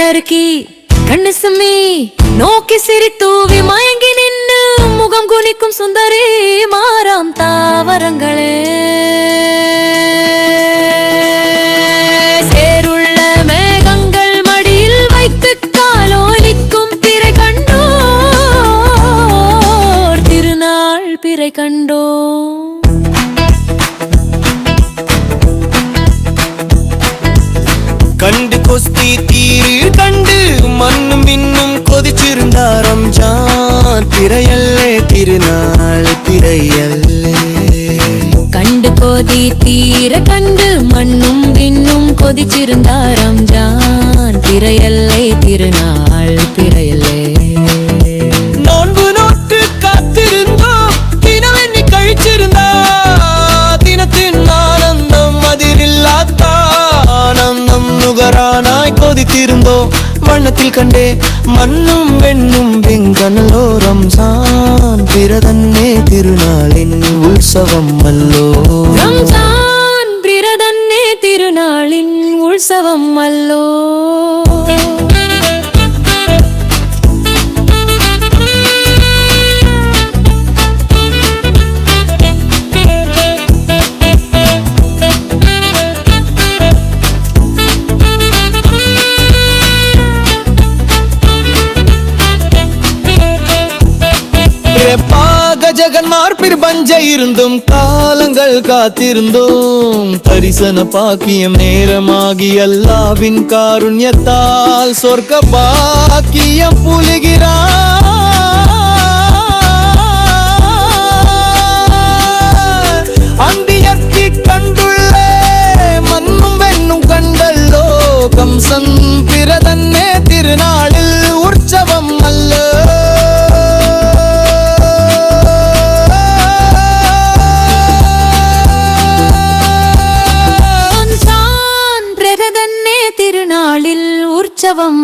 കണ്ണറുക്കി കണ്ണു സുമ്മി നോക്കി സിരിത്തൂവി മയങ്ങി നിന്ന് മുഖം കുനിക്കും സുന്ദരി മാറാം താവരങ്ങളെ சேருள்ள மேகங்கள் மடியில் வைத்து காலோலிக்கும் பிறை கண்டோர் திருநாள் பிறை கண்டோ கண்டு கொஸ்தி தீரு கண்டு மண்ணும் இன்னும் கொதிச்சிருந்தார் ரம்ஜான் பிறையல்லே திருநாள் பிறையல்லே கண்டு கொதி தீர கண்டு மண்ணும் விண்ணும் கொதிச்சிருந்தார் ரம்ஜான் பிறையல்லே திருநாள் பிறையல்லே நோன்பு நோட்டு காத்திருந்தோம் தினவெண்ணி கழிச்சிருந்தா தினத்தின் ஆனந்தம் அதிரில்லாத ஆனந்தம் நுகரானாய் கொதித்திருந்தோம் வண்ணத்தில் கண்டே மண்ணும் வெண்ணும் வெங்கனலோ ரம்ஜான் பிரதன்னே திருநாளின் உற்சவம் அல்லோ ரம்ஜான் பிரதன்னே திருநாளின் உற்சவம் அல்லோ ஜகன்மார் பிற்பஞ்ச இருந்தும் காலங்கள் காத்திருந்தோம் தரிசன பாக்கியம் நேரமாகி அல்லாவின் காருண்யத்தால் சொர்க்க பாக்கியம் புலிகிறார் அந்தியத்தி கண்டுள்ள மண்ணும் வெண்ணும் கண்டல்லோ கம்சன் பிரதன்னே திருநாளில் உற்சவம் அல்ல உற்சவம்